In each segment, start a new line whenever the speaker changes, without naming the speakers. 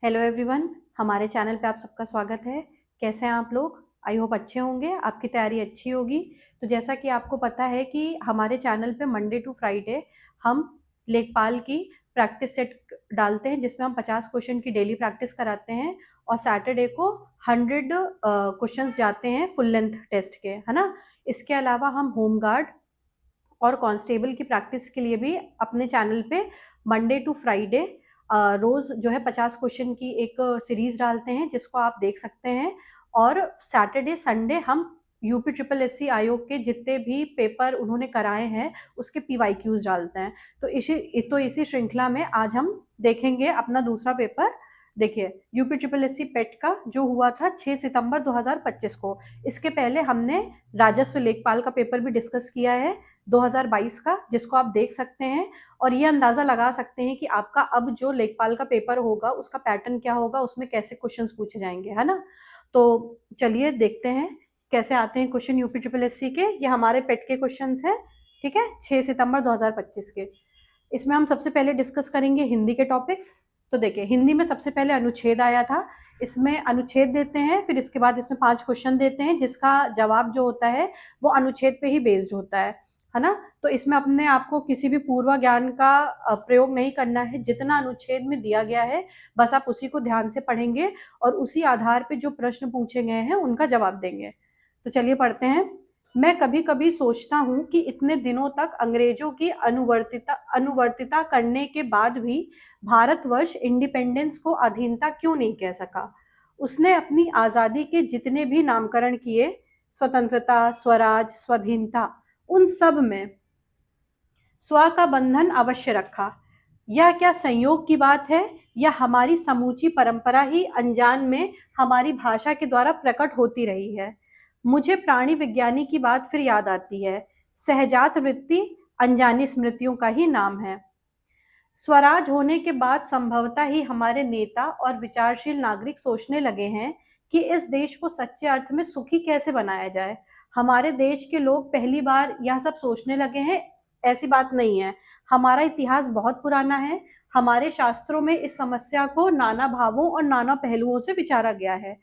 Hello everyone, हमारे channel पे आप सबका स्वागत है। कैसे हैं आप लोग? आई होप अच्छे होंगे, आपकी तैयारी अच्छी होगी। तो जैसा कि आपको पता है कि हमारे चैनल पे मंडे टू फ्राइडे हम लेखपाल की प्रैक्टिस सेट डालते हैं, जिसमें हम 50 क्वेश्चन की डेली प्रैक्टिस कराते हैं और सैटरडे को 100 क्वेश्चंस जाते हैं फुल लेंथ टेस्ट के, है ना। इसके अलावा हम होम गार्ड और कांस्टेबल की प्रैक्टिस के लिए भी अपने चैनल पे मंडे टू फ्राइडे रोज जो है 50 क्वेश्चन की एक सीरीज डालते हैं, जिसको आप देख सकते हैं। और सैटरडे संडे हम यूपी ट्रिपल एस सी आयोग के जितने भी पेपर उन्होंने कराए हैं उसके पीवाईक्यूज डालते हैं। तो इसी श्रृंखला में आज हम देखेंगे अपना दूसरा पेपर। देखिए, यूपी ट्रिपल एस सी पेट का जो हुआ था 6 सितंबर 2025 को। इसके पहले हमने राजस्व लेखपाल का पेपर भी डिस्कस किया है 2022 का, जिसको आप देख सकते हैं और ये अंदाजा लगा सकते हैं कि आपका अब जो लेखपाल का पेपर होगा उसका पैटर्न क्या होगा, उसमें कैसे क्वेश्चंस पूछे जाएंगे, है ना। तो चलिए देखते हैं कैसे आते हैं question UP triple S C के। ये हमारे पेट के क्वेश्चंस हैं, ठीक है, 6 सितंबर 2025 के। इसमें हम सबसे पहले डिस्कस करेंगे हिंदी के टॉपिक्स। तो देखिए, हिंदी में सबसे पहले अनुच्छेद आया था। इसमें अनुच्छेद देते हैं, फिर इसके बाद इसमें 5 क्वेश्चन देते हैं, जिसका जवाब जो होता है वो अनुच्छेद पे ही बेस्ड होता है ना। तो इसमें अपने आपको किसी भी पूर्व ज्ञान का प्रयोग नहीं करना है। जितना अनुच्छेद में दिया गया है बस आप उसी को ध्यान से पढ़ेंगे और उसी आधार पे जो प्रश्न पूछे गए हैं उनका जवाब देंगे। तो चलिए पढ़ते हैं। मैं कभी कभी सोचता हूँ कि इतने दिनों तक अंग्रेजों की अनुवर्तिता करने के बाद भी भारतवर्ष इंडिपेंडेंस को अधीनता क्यों नहीं कह सका। उसने अपनी आजादी के जितने भी नामकरण किए, स्वतंत्रता, स्वराज, स्वाधीनता, उन सब में स्व का बंधन अवश्य रखा। यह क्या संयोग की बात है, या हमारी समूची परंपरा ही अनजान में हमारी भाषा के द्वारा प्रकट होती रही है। मुझे प्राणी विज्ञानी की बात फिर याद आती है। सहजात वृत्ति अनजानी स्मृतियों का ही नाम है। स्वराज होने के बाद संभवतः ही हमारे नेता और विचारशील नागरिक सोचने लगे हैं कि इस देश को सच्चे अर्थ में सुखी कैसे बनाया जाए। हमारे देश के लोग पहली बार यह सब सोचने लगे हैं, ऐसी बात नहीं है। हमारा इतिहास बहुत पुराना है। हमारे शास्त्रों में इस समस्या को नाना भावों और नाना पहलुओं से विचारा गया है।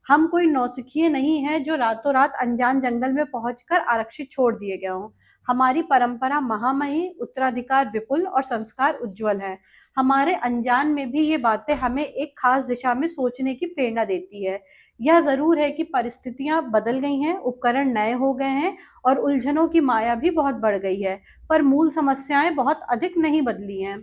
हम कोई नौसिखिए नहीं है जो रातों रात अनजान जंगल में पहुंचकर आरक्षित छोड़ दिए गए हों। हमारी परंपरा महामही, उत्तराधिकार विपुल और संस्कार उज्जवल है। हमारे अनजान में भी ये बातें हमें एक खास दिशा में सोचने की प्रेरणा देती है। यह जरूर है कि परिस्थितियां बदल गई हैं, उपकरण नए हो गए हैं और उलझनों की माया भी बहुत बढ़ गई है, पर मूल समस्याएं बहुत अधिक नहीं बदली हैं।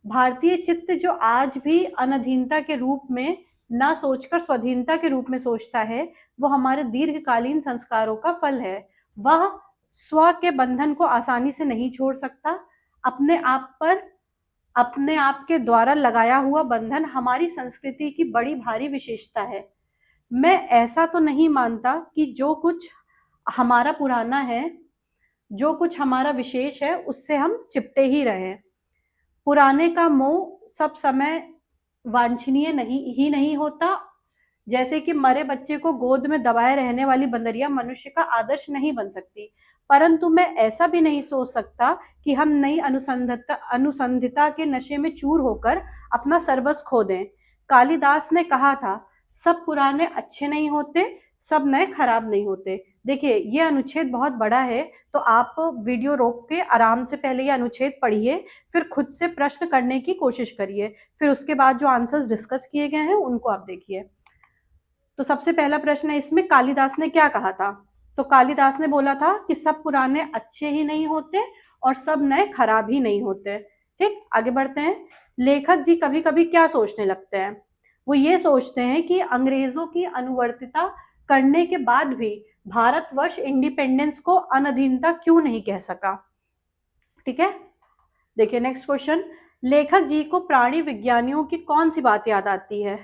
भारतीय चित्त जो आज भी अनधीनता के रूप में न सोचकर स्वाधीनता के रूप में सोचता है, वो हमारे दीर्घकालीन संस्कारों का फल है। वह स्व के बंधन को आसानी से नहीं छोड़ सकता। अपने आप के द्वारा लगाया हुआ बंधन हमारी संस्कृति की बड़ी भारी विशेषता है। मैं ऐसा तो नहीं मानता कि जो कुछ हमारा पुराना है, जो कुछ हमारा विशेष है, उससे हम चिपटे ही रहें। पुराने का मोह सब समय वांछनीय नहीं होता। जैसे कि मरे बच्चे को गोद में दबाए रहने वाली बंदरिया मनुष्य का आदर्श नहीं बन सकती। परंतु मैं ऐसा भी नहीं सोच सकता कि हम नई अनुसंधिता के नशे में चूर होकर अपना सर्वस्व खो दें। कालिदास ने कहा था, सब पुराने अच्छे नहीं होते, सब नए खराब नहीं होते। देखिए, ये अनुच्छेद बहुत बड़ा है, तो आप वीडियो रोक के आराम से पहले ये अनुच्छेद पढ़िए, फिर खुद से प्रश्न करने की कोशिश करिए, फिर उसके बाद जो आंसर्स डिस्कस किए गए हैं उनको आप देखिए। तो सबसे पहला प्रश्न है इसमें, कालिदास ने क्या कहा था। तो कालिदास ने बोला था कि सब पुराने अच्छे ही नहीं होते और सब नए खराब ही नहीं होते। ठीक, आगे बढ़ते हैं। लेखक जी कभी कभी क्या सोचने लगते हैं, वो ये सोचते हैं कि अंग्रेजों की अनुवर्तिता करने के बाद भी भारतवर्ष इंडिपेंडेंस को अनधीनता क्यों नहीं कह सका। ठीक है, देखिए नेक्स्ट क्वेश्चन। लेखक जी को प्राणी विज्ञानियों की कौन सी बात याद आती है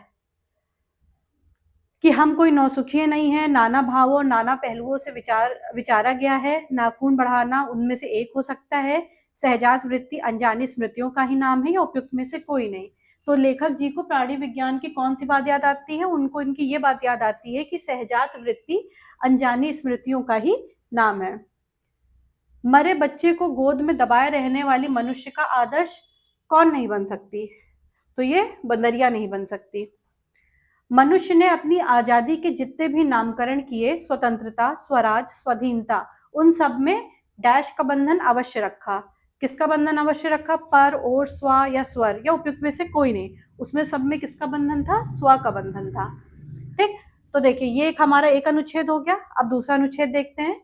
कि हम कोई नौसुखिए नहीं है, नाना भावों नाना पहलुओं से विचारा गया है। नाखून बढ़ाना उनमें से एक हो सकता है। सहजात वृत्ति अनजानी स्मृतियों का ही नाम है, या उपयुक्त में से कोई नहीं। तो लेखक जी को प्राणी विज्ञान की कौन सी बात याद आती है, उनको इनकी ये बात याद आती है कि सहजात वृत्ति अनजानी स्मृतियों का ही नाम है। मरे बच्चे को गोद में दबाए रहने वाली मनुष्य का आदर्श कौन नहीं बन सकती। तो ये बंदरिया नहीं बन सकती। मनुष्य ने अपनी आजादी के जितने भी नामकरण किए, स्वतंत्रता, स्वराज, स्वाधीनता, उन सब में डैश का बंधन अवश्य रखा। किसका बंधन अवश्य रखा? पर, और, स्व या स्वर या उपयुक्त में से कोई नहीं। उसमें सब में किसका बंधन था? स्व का बंधन था। ठीक, तो देखिए ये एक हमारा एक अनुच्छेद हो गया। अब दूसरा अनुच्छेद देखते हैं।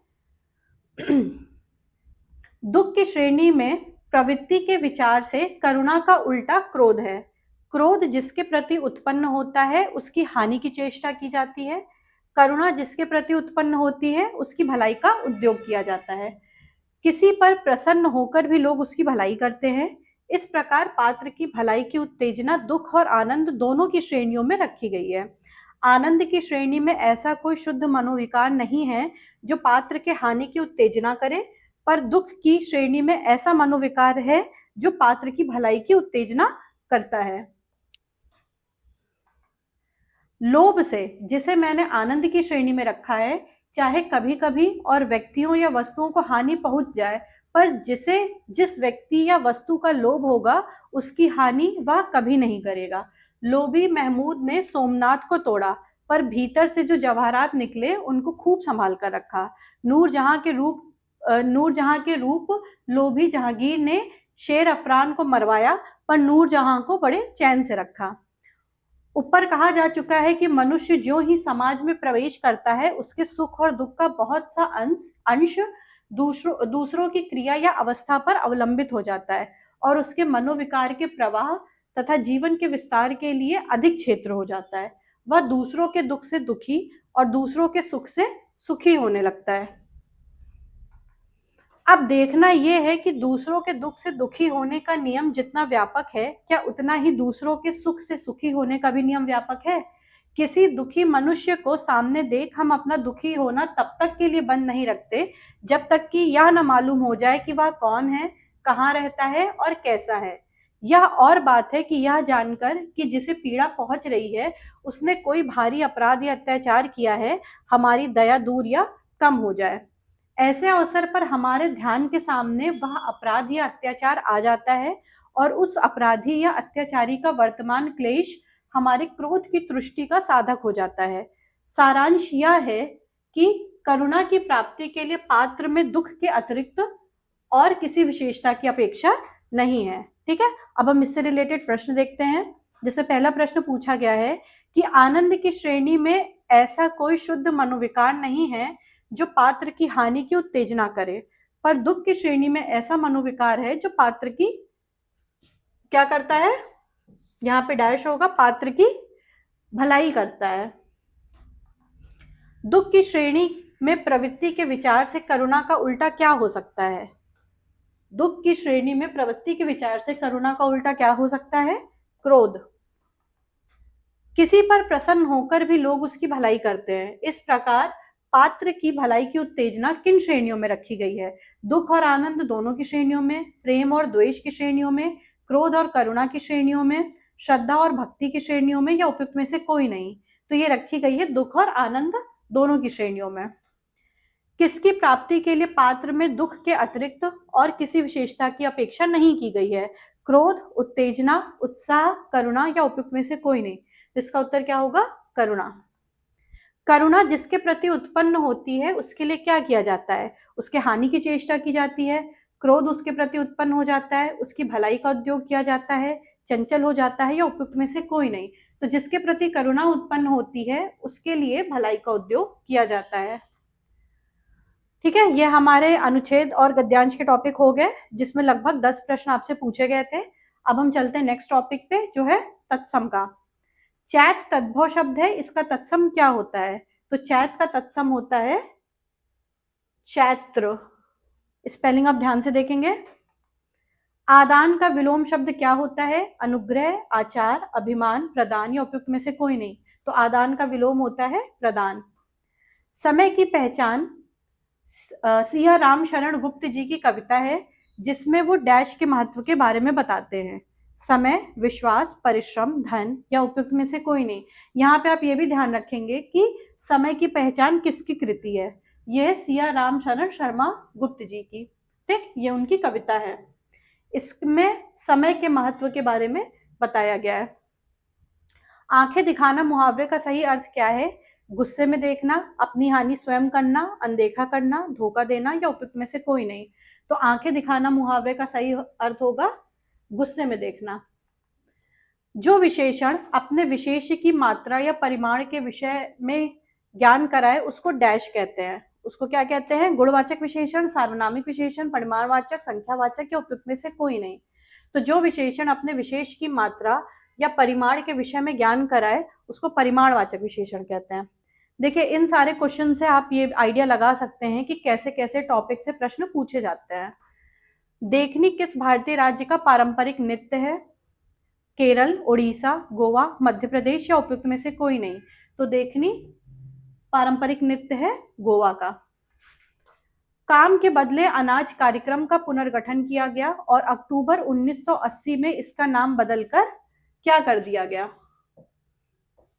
दुख की श्रेणी में प्रवृत्ति के विचार से करुणा का उल्टा क्रोध है। क्रोध जिसके प्रति उत्पन्न होता है उसकी हानि की चेष्टा की जाती है। करुणा जिसके प्रति उत्पन्न होती है उसकी भलाई का उद्योग किया जाता है। किसी पर प्रसन्न होकर भी लोग उसकी भलाई करते हैं। इस प्रकार पात्र की भलाई की उत्तेजना दुख और आनंद दोनों की श्रेणियों में रखी गई है। आनंद की श्रेणी में ऐसा कोई शुद्ध मनोविकार नहीं है जो पात्र के हानि की उत्तेजना करे, पर दुख की श्रेणी में ऐसा मनोविकार है जो पात्र की भलाई की उत्तेजना करता है। लोभ से, जिसे मैंने आनंद की श्रेणी में रखा है, चाहे कभी कभी और व्यक्तियों या वस्तुओं को हानि पहुंच जाए, पर जिस व्यक्ति या वस्तु का लोभ होगा उसकी हानि वह कभी नहीं करेगा। लोभी महमूद ने सोमनाथ को तोड़ा, पर भीतर से जो जवाहरात निकले उनको खूब संभाल कर रखा। नूरजहां के रूप लोभी जहांगीर ने शेर अफरान को मरवाया, पर नूरजहां को बड़े चैन से रखा। ऊपर कहा जा चुका है कि मनुष्य जो ही समाज में प्रवेश करता है उसके सुख और दुख का बहुत सा अंश दूसरों की क्रिया या अवस्था पर अवलंबित हो जाता है और उसके मनोविकार के प्रवाह तथा जीवन के विस्तार के लिए अधिक क्षेत्र हो जाता है। वह दूसरों के दुख से दुखी और दूसरों के सुख से सुखी होने लगता है। अब देखना यह है कि दूसरों के दुख से दुखी होने का नियम जितना व्यापक है, क्या उतना ही दूसरों के सुख से सुखी होने का भी नियम व्यापक है? किसी दुखी मनुष्य को सामने देख हम अपना दुखी होना तब तक के लिए बंद नहीं रखते जब तक कि यह न मालूम हो जाए कि वह कौन है, कहाँ रहता है और कैसा है। यह और बात है कि यह जानकर कि जिसे पीड़ा पहुंच रही है उसने कोई भारी अपराध या अत्याचार किया है, हमारी दया दूर या कम हो जाए। ऐसे अवसर पर हमारे ध्यान के सामने वह अपराध या अत्याचार आ जाता है और उस अपराधी या अत्याचारी का वर्तमान क्लेश हमारे क्रोध की तुष्टि का साधक हो जाता है। सारांश यह है कि करुणा की प्राप्ति के लिए पात्र में दुख के अतिरिक्त और किसी विशेषता की अपेक्षा नहीं है। ठीक है, अब हम इससे रिलेटेड प्रश्न देखते हैं। जिसमें पहला प्रश्न पूछा गया है कि आनंद की श्रेणी में ऐसा कोई शुद्ध मनोविकार नहीं है जो पात्र की हानि की उत्तेजना करे, पर दुख की श्रेणी में ऐसा मनोविकार है जो पात्र की क्या करता है, यहाँ पे डैश होगा, पात्र की भलाई करता है। दुख की श्रेणी में प्रवृत्ति के विचार से करुणा का उल्टा क्या हो सकता है? दुख की श्रेणी में प्रवृत्ति के विचार से करुणा का उल्टा क्या हो सकता है? क्रोध। किसी पर प्रसन्न होकर भी लोग उसकी भलाई करते हैं। इस प्रकार पात्र की भलाई की उत्तेजना किन श्रेणियों में रखी गई है? दुख और आनंद दोनों की श्रेणियों में, प्रेम और द्वेष की श्रेणियों में, क्रोध और करुणा की श्रेणियों में, श्रद्धा और भक्ति की श्रेणियों में, या उपयुक्त में से कोई नहीं? तो ये रखी गई है दुख और आनंद दोनों की श्रेणियों में। किसकी प्राप्ति के लिए पात्र में दुख के अतिरिक्त और किसी विशेषता की अपेक्षा नहीं की गई है? क्रोध, उत्तेजना, उत्साह, करुणा, या उपयुक्त में से कोई नहीं? इसका उत्तर क्या होगा? करुणा। करुणा जिसके प्रति उत्पन्न होती है उसके लिए क्या किया जाता है? उसके हानि की चेष्टा की जाती है। क्रोध उसके प्रति उत्पन्न हो जाता है, उसकी भलाई का उद्योग किया जाता है, चंचल हो जाता है, या उपयुक्त में से कोई नहीं? तो जिसके प्रति करुणा उत्पन्न होती है उसके लिए भलाई का उद्योग किया जाता है। ठीक है, ये हमारे अनुच्छेद और गद्यांश के टॉपिक हो गए जिसमें लगभग 10 प्रश्न आपसे पूछे गए थे। अब हम चलते हैं नेक्स्ट टॉपिक पे जो है तत्सम का। चैत तद्भव शब्द है, इसका तत्सम क्या होता है? तो चैत का तत्सम होता है चैत्र। स्पेलिंग आप ध्यान से देखेंगे। आदान का विलोम शब्द क्या होता है? अनुग्रह, आचार, अभिमान, प्रदान, या उपयुक्त में से कोई नहीं? तो आदान का विलोम होता है प्रदान। समय की पहचान सिंह राम शरण गुप्त जी की कविता है जिसमें वो डैश के महत्व के बारे में बताते हैं। समय, विश्वास, परिश्रम, धन, या उपयुक्त में से कोई नहीं? यहाँ पे आप ये भी ध्यान रखेंगे कि समय की पहचान किसकी कृति है? यह सिया राम शरण शर्मा गुप्त जी की। ठीक, ये उनकी कविता है। इसमें समय के महत्व के बारे में बताया गया है। आंखें दिखाना मुहावरे का सही अर्थ क्या है? गुस्से में देखना, अपनी हानि स्वयं करना, अनदेखा करना, धोखा देना या उपयुक्त में से कोई नहीं। तो आंखें दिखाना मुहावरे का सही अर्थ होगा गुस्से में देखना। जो विशेषण अपने विशेष्य की मात्रा या परिमाण के विषय में ज्ञान कराए उसको डैश कहते हैं। उसको क्या कहते हैं? गुणवाचक विशेषण, सार्वनामिक विशेषण, परिमाणवाचक, संख्यावाचक या उपयुक्त में से कोई नहीं। तो जो विशेषण अपने विशेष की मात्रा या परिमाण के विषय में ज्ञान कराए उसको परिमाणवाचक विशेषण कहते हैं। देखिए, इन सारे क्वेश्चन से आप ये आइडिया लगा सकते हैं कि कैसे कैसे टॉपिक से प्रश्न पूछे जाते हैं। देखनी किस भारतीय राज्य का पारंपरिक नृत्य है? केरल, उड़ीसा, गोवा, मध्य प्रदेश या उपयुक्त में से कोई नहीं। तो देखनी पारंपरिक नृत्य है गोवा का। काम के बदले अनाज कार्यक्रम का पुनर्गठन किया गया और अक्टूबर 1980 में इसका नाम बदलकर क्या कर दिया गया?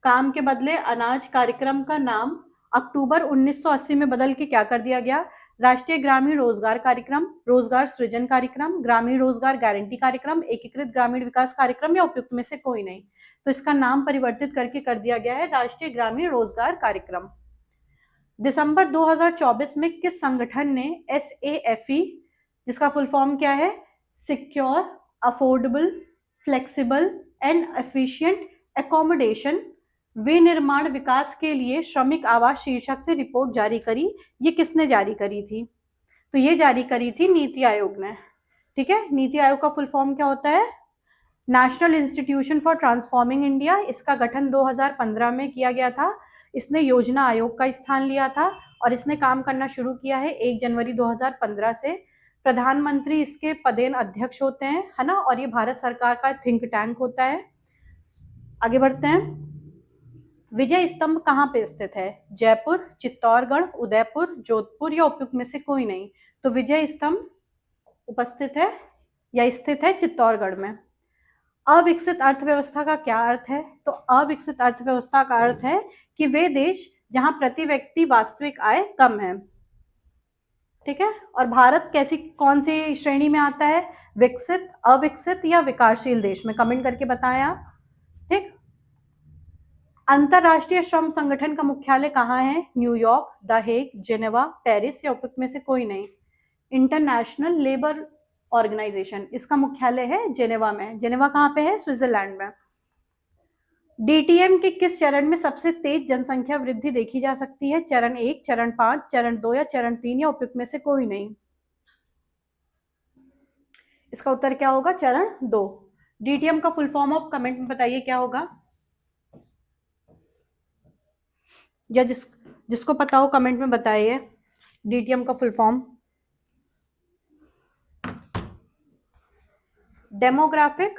काम के बदले अनाज कार्यक्रम का नाम अक्टूबर 1980 में बदल के क्या कर दिया गया? राष्ट्रीय ग्रामीण रोजगार कार्यक्रम, रोजगार सृजन कार्यक्रम, ग्रामीण रोजगार गारंटी कार्यक्रम, एकीकृत ग्रामीण विकास कार्यक्रम या उपयुक्त में से कोई नहीं। तो इसका नाम परिवर्तित करके कर दिया गया है राष्ट्रीय ग्रामीण रोजगार कार्यक्रम। दिसंबर 2024 में किस संगठन ने SAFE, जिसका फुल फॉर्म क्या है? Secure, affordable, flexible and efficient accommodation विनिर्माण विकास के लिए श्रमिक आवास शीर्षक से रिपोर्ट जारी करी। ये किसने जारी करी थी? तो ये जारी करी थी नीति आयोग ने। ठीक है, नीति आयोग का फुल फॉर्म क्या होता है? National institution for transforming India. इसका गठन 2015 में किया गया था। इसने योजना आयोग का स्थान लिया था और इसने काम करना शुरू किया है 1 जनवरी 2015 से। प्रधानमंत्री इसके पदेन अध्यक्ष होते हैं, है ना, और ये भारत सरकार का थिंक टैंक होता है। आगे बढ़ते हैं। विजय स्तंभ कहाँ पे स्थित है? जयपुर, चित्तौड़गढ़, उदयपुर, जोधपुर या उपयुक्त में से कोई नहीं। तो विजय स्तंभ उपस्थित है या स्थित है चित्तौड़गढ़ में। अविकसित अर्थव्यवस्था का क्या अर्थ है? तो अविकसित अर्थव्यवस्था का अर्थ है कि वे देश जहां प्रति व्यक्ति वास्तविक आय कम है। ठीक है, और भारत कैसी कौन सी श्रेणी में आता है? विकसित, अविकसित या विकासशील देश में? कमेंट करके बताएं आप। ठीक। अंतरराष्ट्रीय श्रम संगठन का मुख्यालय कहाँ है? New York, the Hague, Geneva, Paris या उपयुक्त में से कोई नहीं। इंटरनेशनल लेबर ऑर्गेनाइजेशन, इसका मुख्यालय है जेनेवा में। जेनेवा कहाँ पे है? स्विट्जरलैंड में। डीटीएम के किस चरण में सबसे तेज जनसंख्या वृद्धि देखी जा सकती है? चरण 1, चरण 5, चरण 2 या चरण 3 या उपयुक्त में से कोई नहीं। इसका उत्तर क्या होगा? चरण 2। डीटीएम का फुल फॉर्म ऑफ कमेंट में बताइए क्या होगा, या जिसको पता हो कमेंट में बताइए डीटीएम का full form. Demographic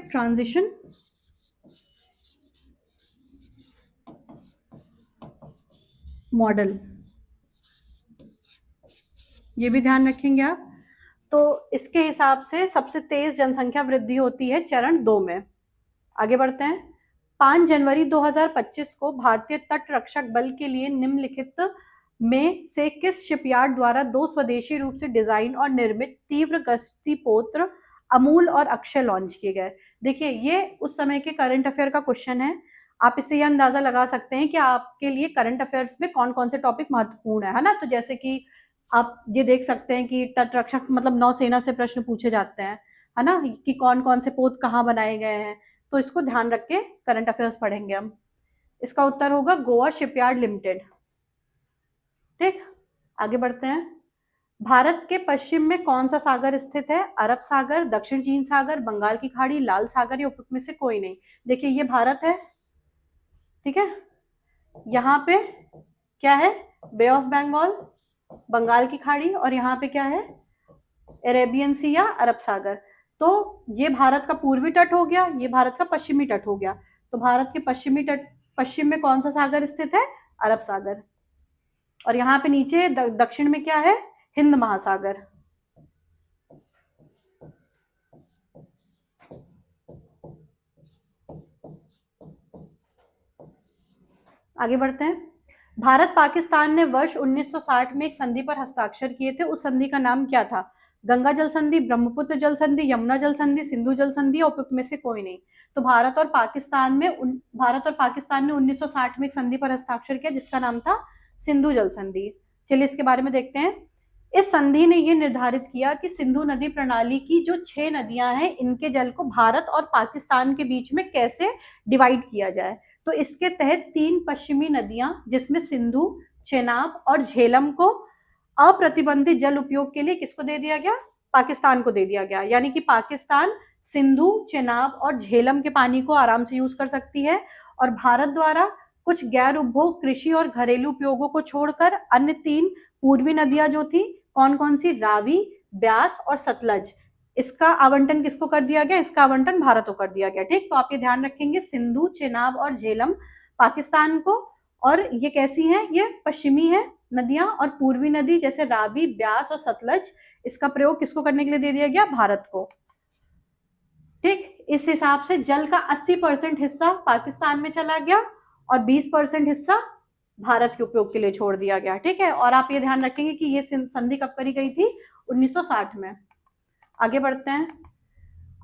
transition model, ये भी ध्यान रखेंगे आप। तो इसके हिसाब से सबसे तेज जनसंख्या वृद्धि होती है चरण 2 में। आगे बढ़ते हैं। 5 जनवरी 2025 को भारतीय तट रक्षक बल के लिए निम्नलिखित में से किस शिपयार्ड द्वारा 2 स्वदेशी रूप से डिजाइन और निर्मित तीव्र गश्ती पोत्र अमूल और अक्षय लॉन्च किए गए? देखिए, ये उस समय के करंट अफेयर का क्वेश्चन है। आप इससे यह अंदाजा लगा सकते हैं कि आपके लिए करंट अफेयर्स में कौन कौन से टॉपिक महत्वपूर्ण है ना। तो जैसे कि आप ये देख सकते हैं कि तट रक्षक मतलब नौसेना से प्रश्न पूछे जाते हैं, है ना, कि कौन कौन से पोत कहाँ बनाए गए हैं। तो इसको ध्यान रख के करंट अफेयर्स पढ़ेंगे हम। इसका उत्तर होगा गोवा शिपयार्ड लिमिटेड। ठीक, आगे बढ़ते हैं। भारत के पश्चिम में कौन सा सागर स्थित है? अरब सागर, दक्षिण चीन सागर, बंगाल की खाड़ी, लाल सागर या उपयुक्त में से कोई नहीं। देखिए, ये भारत है। ठीक है, यहाँ पे क्या है? बे ऑफ बंगाल, बंगाल की खाड़ी, और यहाँ पे क्या है? अरेबियन सी या अरब सागर। तो ये भारत का पूर्वी तट हो गया, ये भारत का पश्चिमी तट हो गया। तो भारत के पश्चिमी तट, पश्चिम में कौन सा सागर स्थित है? अरब सागर। और यहाँ पे नीचे दक्षिण में क्या है? हिंद महासागर। आगे बढ़ते हैं। भारत पाकिस्तान ने वर्ष 1960 में एक संधि पर हस्ताक्षर किए थे। उस संधि का नाम क्या था? गंगा जल संधि, ब्रह्मपुत्र जल संधि, यमुना जल संधि, सिंधु जल संधि, या उपयुक्त में से कोई नहीं? तो भारत और पाकिस्तान ने 1960 में एक संधि पर हस्ताक्षर किया जिसका नाम था सिंधु जल संधि। चलिए इसके बारे में देखते हैं। इस संधि ने यह निर्धारित किया कि सिंधु नदी प्रणाली की जो 6 नदियां हैं इनके जल को भारत और पाकिस्तान के बीच में कैसे डिवाइड किया जाए। तो इसके तहत 3 पश्चिमी नदियां जिसमें सिंधु, चेनाब और झेलम को अप्रतिबंधित जल उपयोग के लिए किसको दे दिया गया? पाकिस्तान को दे दिया गया। यानी कि पाकिस्तान सिंधु, चेनाब और झेलम के पानी को आराम से यूज कर सकती है, और भारत द्वारा कुछ गैर उपभोग कृषि और घरेलू उपयोगों को छोड़कर अन्य 3 पूर्वी नदियां जो थी, कौन कौन सी? रावी, ब्यास और सतलज, इसका आवंटन किसको कर दिया गया? इसका आवंटन भारत को कर दिया गया। ठीक, तो आप ये ध्यान रखेंगे, सिंधु, चेनाब और झेलम पाकिस्तान को, और ये कैसी हैं? ये पश्चिमी है नदियां, और पूर्वी नदी जैसे रावी, ब्यास और सतलज, इसका प्रयोग किसको करने के लिए दे दिया गया? भारत को। ठीक, इस हिसाब से जल का 80% हिस्सा पाकिस्तान में चला गया और 20% हिस्सा भारत के उपयोग के लिए छोड़ दिया गया। ठीक है, और आप ये ध्यान रखेंगे कि ये संधि कब करी गई थी? 1960 में। आगे बढ़ते हैं।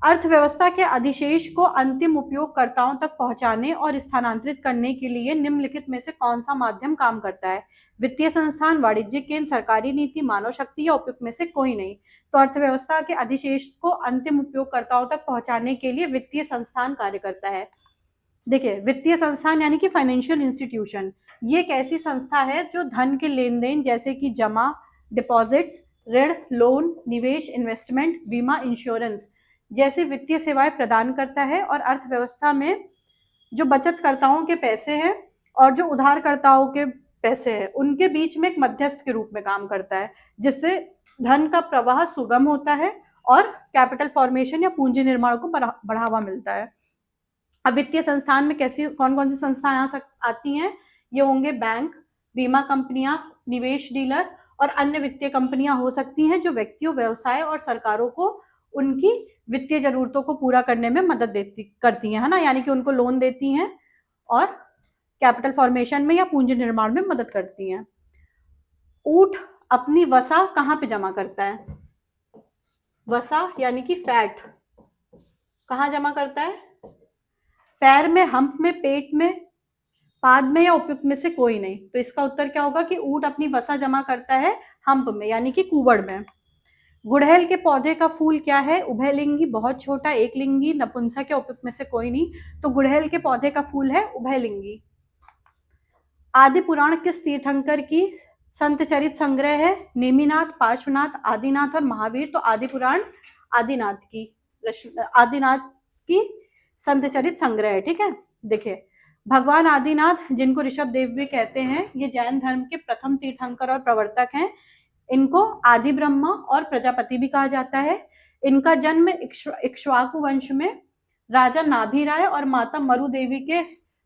अर्थव्यवस्था के अधिशेष को अंतिम उपयोगकर्ताओं तक पहुंचाने और स्थानांतरित करने के लिए निम्नलिखित में से कौन सा माध्यम काम करता है? वित्तीय संस्थान, वाणिज्यिक केंद्र, सरकारी नीति, मानव शक्ति, या उपयुक्त में से कोई नहीं? तो अर्थव्यवस्था के अधिशेष को अंतिम उपयोगकर्ताओं तक पहुंचाने के लिए वित्तीय संस्थान कार्य करता है। देखिए, वित्तीय संस्थान यानी कि फाइनेंशियल इंस्टीट्यूशन, ये एक ऐसी संस्था है जो धन के लेन देन जैसे कि जमा, डिपॉजिट्स, ऋण, लोन, निवेश, इन्वेस्टमेंट, बीमा, इंश्योरेंस जैसी वित्तीय सेवाएं प्रदान करता है, और अर्थव्यवस्था में जो बचतकर्ताओं के पैसे हैं और जो उधारकर्ताओं के पैसे हैं उनके बीच में एक मध्यस्थ के रूप में काम करता है, जिससे धन का प्रवाह सुगम होता है और कैपिटल फॉर्मेशन या पूंजी निर्माण को बढ़ावा मिलता है। अब वित्तीय संस्थान में कैसी कौन कौन सी संस्थाएं आती हैं? ये होंगे बैंक, बीमा कंपनियां, निवेश डीलर और अन्य वित्तीय कंपनियां हो सकती हैं जो व्यक्तियों, व्यवसाय और सरकारों को उनकी वित्तीय जरूरतों को पूरा करने में मदद करती हैं, है ना, यानी कि उनको लोन देती हैं और कैपिटल फॉर्मेशन में या पूंजी निर्माण में मदद करती हैं। ऊंट अपनी वसा कहाँ पे जमा करता है? वसा यानी कि फैट कहाँ जमा करता है? पैर में, हम्प में, पेट में, पाद में, या उपयुक्त में से कोई नहीं? तो इसका उत्तर क्या होगा कि ऊंट अपनी वसा जमा करता है हम्प में, यानी कि कुबड़ में। गुड़हल के पौधे का फूल क्या है? उभयलिंगी, बहुत छोटा, एक लिंगी, नपुंसक, या उपयुक्त में से कोई नहीं? तो गुड़हल के पौधे का फूल है उभयलिंगी। आदि पुराण किस तीर्थंकर की संत चरित संग्रह है? नेमिनाथ, पार्श्वनाथ, आदिनाथ और महावीर। तो आदि पुराण आदिनाथ की संत चरित संग्रह है। ठीक है, देखिए, भगवान आदिनाथ जिनको ऋषभ देव भी कहते हैं, ये जैन धर्म के प्रथम तीर्थंकर और प्रवर्तक हैं। इनको आदि ब्रह्मा और प्रजापति भी कहा जाता है। इनका जन्म इक्ष्वाकु वंश में राजा नाभिराय और माता मरु देवी के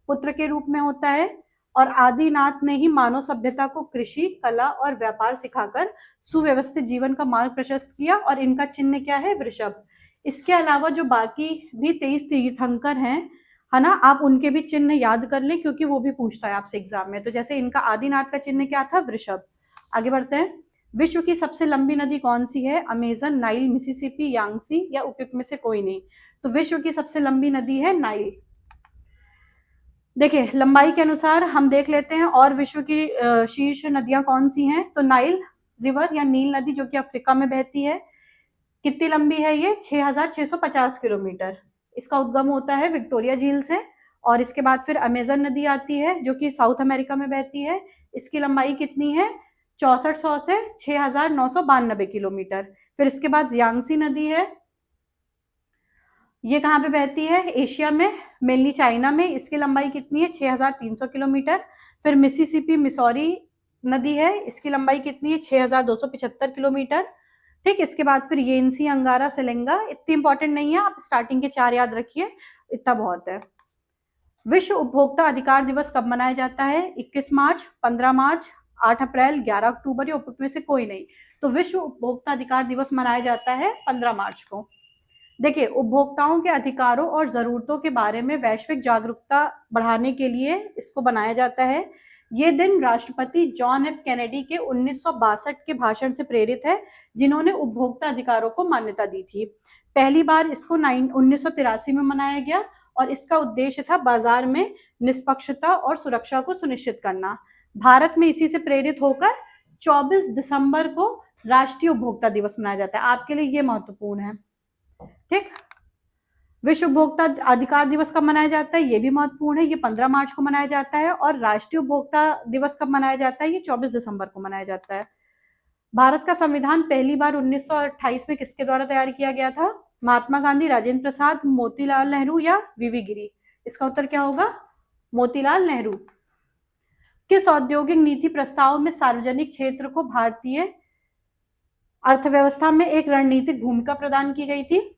पुत्र के रूप में होता है, और आदिनाथ ने ही मानव सभ्यता को कृषि, कला और व्यापार सिखाकर सुव्यवस्थित जीवन का मार्ग प्रशस्त किया, और इनका चिन्ह क्या है? वृषभ। इसके अलावा जो बाकी भी 23 तीर्थंकर हैं, है ना, आप उनके भी चिन्ह याद कर लें क्योंकि वो भी पूछता है आपसे एग्जाम में। तो जैसे इनका आदिनाथ का चिन्ह क्या था? वृषभ। आगे बढ़ते हैं। विश्व की सबसे लंबी नदी कौन सी है? अमेजन, नाइल, मिसिसिपी, यांगसी, या उपयुक्त में से कोई नहीं? तो विश्व की सबसे लंबी नदी है नाइल। देखिए, लंबाई के अनुसार हम देख लेते हैं और विश्व की शीर्ष नदियां कौन सी हैं। तो नाइल रिवर या नील नदी जो कि अफ्रीका में बहती है, कितनी लंबी है ये? 6650 किलोमीटर। इसका उद्गम होता है विक्टोरिया झील से, और इसके बाद फिर अमेजन नदी आती है जो कि साउथ अमेरिका में बहती है। इसकी लंबाई कितनी है? 6400 से 6992 किलोमीटर। फिर इसके बाद यांगसी नदी है, ये कहाँ पे बहती है? एशिया में, मेनली चाइना में। इसकी लंबाई कितनी है? 6300 किलोमीटर। फिर मिसिसिपी मिसौरी नदी है, इसकी लंबाई कितनी है? 6275 किलोमीटर। ठीक, इसके बाद फिर येंसी, अंगारा, सेलेंगा। इतनी इंपॉर्टेंट नहीं है, आप स्टार्टिंग के 4 याद रखिए, इतना बहुत है। विश्व उपभोक्ता अधिकार दिवस कब मनाया जाता है? 21 मार्च, 15 मार्च, 8 अप्रैल, 11 अक्टूबर, या उपयुक्त में से कोई नहीं? तो विश्व उपभोक्ता अधिकार दिवस मनाया जाता है 15 मार्च को। देखिए, उपभोक्ताओं के अधिकारों और जरूरतों के बारे में वैश्विक जागरूकता बढ़ाने के लिए इसको बनाया जाता है। ये दिन राष्ट्रपति जॉन एफ कैनेडी के 1962 के भाषण से प्रेरित है, जिन्होंने उपभोक्ता अधिकारों को मान्यता दी थी। पहली बार इसको 1983 में मनाया गया और इसका उद्देश्य था बाजार में निष्पक्षता और सुरक्षा को सुनिश्चित करना। भारत में इसी से प्रेरित होकर 24 दिसंबर को राष्ट्रीय उपभोक्ता दिवस मनाया जाता है। आपके लिए ये महत्वपूर्ण है। ठीक, विश्व उपभोक्ता अधिकार दिवस कब मनाया जाता है, ये भी महत्वपूर्ण है। ये 15 मार्च को मनाया जाता है। और राष्ट्रीय उपभोक्ता दिवस कब मनाया जाता है, ये 24 दिसंबर को मनाया जाता है। भारत का संविधान पहली बार 1928 में किसके द्वारा तैयार किया गया था? महात्मा गांधी, राजेंद्र प्रसाद, मोतीलाल नेहरू या वीवी गिरी? इसका उत्तर क्या होगा? मोतीलाल नेहरू। किस औद्योगिक नीति प्रस्ताव में सार्वजनिक क्षेत्र को भारतीय अर्थव्यवस्था में एक रणनीतिक भूमिका प्रदान की गई थी?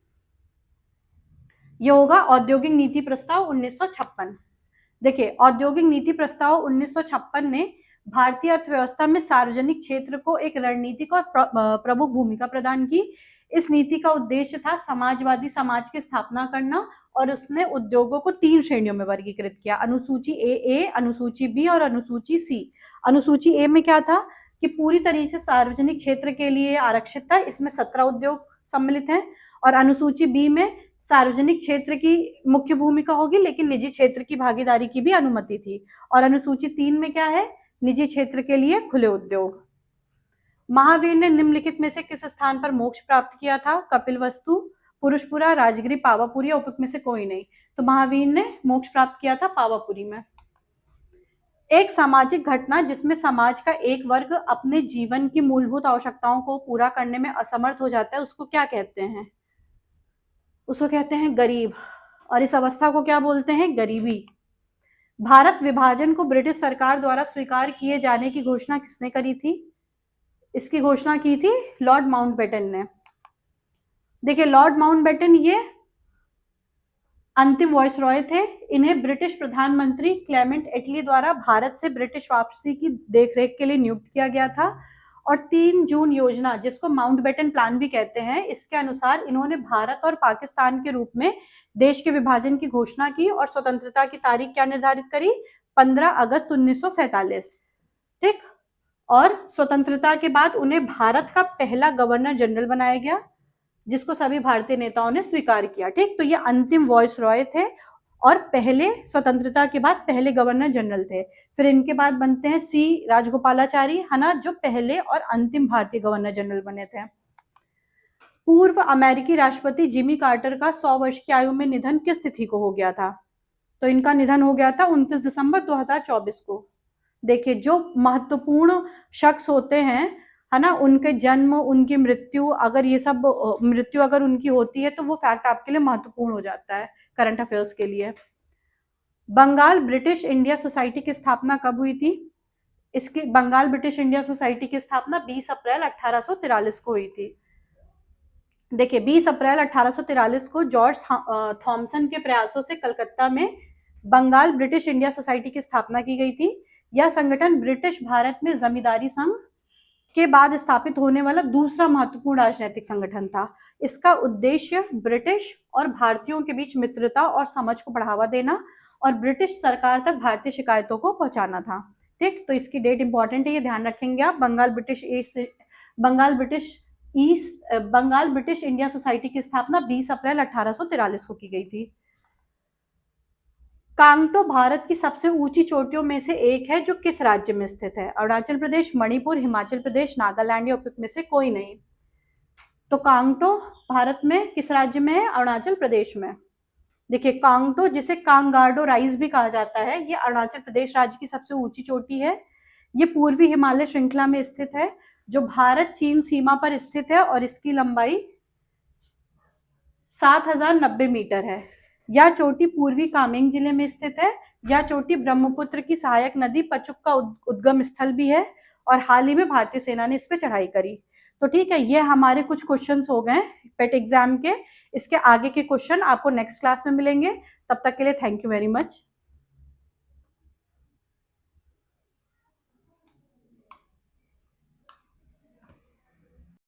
यह होगा औद्योगिक नीति प्रस्ताव 1956। देखिए, औद्योगिक नीति प्रस्ताव 1956 ने भारतीय अर्थव्यवस्था में सार्वजनिक क्षेत्र को एक रणनीतिक और प्रमुख भूमिका प्रदान की। इस नीति का उद्देश्य था समाजवादी समाज की स्थापना करना और उसने उद्योगों को 3 श्रेणियों में वर्गीकृत किया, अनुसूची ए, अनुसूची बी और अनुसूची सी। अनुसूची ए में क्या था कि पूरी तरीके से सार्वजनिक क्षेत्र के लिए आरक्षित था, इसमें 17 उद्योग सम्मिलित हैं। और अनुसूची बी में सार्वजनिक क्षेत्र की मुख्य भूमिका होगी, लेकिन निजी क्षेत्र की भागीदारी की भी अनुमति थी। और अनुसूची 3 में क्या है? निजी क्षेत्र के लिए खुले उद्योग। महावीर ने निम्नलिखित में से किस स्थान पर मोक्ष प्राप्त किया था? कपिलवस्तु, पुरुषपुरा, राजगिरी, पावापुरी या उपयुक्त में से कोई नहीं? तो महावीर ने मोक्ष प्राप्त किया था पावापुरी में। एक सामाजिक घटना जिसमें समाज का एक वर्ग अपने जीवन की मूलभूत आवश्यकताओं को पूरा करने में असमर्थ हो जाता है, उसको क्या कहते हैं? उसको कहते हैं गरीब। और इस अवस्था को क्या बोलते हैं? गरीबी। भारत विभाजन को ब्रिटिश सरकार द्वारा स्वीकार किए जाने की घोषणा किसने करी थी? इसकी घोषणा की थी लॉर्ड माउंटबेटन ने। देखिए, लॉर्ड माउंटबेटन ये अंतिम वॉइसरॉय थे। इन्हें ब्रिटिश प्रधानमंत्री क्लेमेंट एटली द्वारा भारत से ब्रिटिश वापसी की देखरेख के लिए नियुक्त किया गया था। और 3 जून योजना, जिसको माउंटबेटन प्लान भी कहते हैं, इसके अनुसार इन्होंने भारत और पाकिस्तान के रूप में देश के विभाजन की घोषणा की और स्वतंत्रता की तारीख क्या निर्धारित करी? 15 अगस्त 1947। ठीक, और स्वतंत्रता के बाद उन्हें भारत का पहला गवर्नर जनरल बनाया गया, जिसको सभी भारतीय नेताओं ने स्वीकार किया। ठीक, तो ये अंतिम वॉइसरॉय थे और पहले स्वतंत्रता के बाद पहले गवर्नर जनरल थे। फिर इनके बाद बनते हैं सी राजगोपालाचारी, है ना, जो पहले और अंतिम भारतीय गवर्नर जनरल बने थे। पूर्व अमेरिकी राष्ट्रपति जिमी कार्टर का 100 वर्ष की आयु में निधन किस तिथि को हो गया था? तो इनका निधन हो गया था 29 दिसंबर 2024 को। देखिए, जो महत्वपूर्ण शख्स होते हैं, है ना, उनके जन्म, उनकी मृत्यु, अगर ये सब मृत्यु अगर उनकी होती है तो वो फैक्ट आपके लिए महत्वपूर्ण हो जाता है करंट अफेयर्स के लिए। बंगाल ब्रिटिश इंडिया सोसाइटी की स्थापना कब हुई थी? इसकी बंगाल ब्रिटिश इंडिया सोसाइटी की स्थापना 20 अप्रैल 1843 को हुई थी। देखिए, 20 अप्रैल 1843 को जॉर्ज थॉमसन के प्रयासों से कलकत्ता में बंगाल ब्रिटिश इंडिया सोसाइटी की स्थापना की गई थी। यह संगठन ब्रिटिश भारत में जमींदारी संघ के बाद स्थापित होने वाला दूसरा महत्वपूर्ण राजनीतिक संगठन था। इसका उद्देश्य ब्रिटिश और भारतीयों के बीच मित्रता और समझ को बढ़ावा देना और ब्रिटिश सरकार तक भारतीय शिकायतों को पहुंचाना था। ठीक, तो इसकी डेट इंपॉर्टेंट है, ये ध्यान रखेंगे आप। बंगाल ब्रिटिश इंडिया सोसाइटी की स्थापना 20 अप्रैल 1843 को की गई थी। कांगटो भारत की सबसे ऊंची चोटियों में से एक है, जो किस राज्य में स्थित है? अरुणाचल प्रदेश, मणिपुर, हिमाचल प्रदेश, नागालैंड या उपयुक्त में से कोई नहीं? तो कांगटो भारत में किस राज्य में है? अरुणाचल प्रदेश में। देखिए, कांगटो, जिसे कांगार्डो राइज भी कहा जाता है, ये अरुणाचल प्रदेश राज्य की सबसे ऊंची चोटी है। ये पूर्वी हिमालय श्रृंखला में स्थित है, जो भारत चीन सीमा पर स्थित है और इसकी लंबाई 7090 मीटर है। यह चोटी पूर्वी कामेंग जिले में स्थित है। यह चोटी ब्रह्मपुत्र की सहायक नदी पचुक का उद्गम स्थल भी है और हाल ही में भारतीय सेना ने इस पे चढ़ाई करी। तो ठीक है, ये हमारे कुछ क्वेश्चंस हो गए पेट एग्जाम के। इसके आगे के क्वेश्चन आपको नेक्स्ट क्लास में मिलेंगे। तब तक के लिए थैंक यू वेरी मच।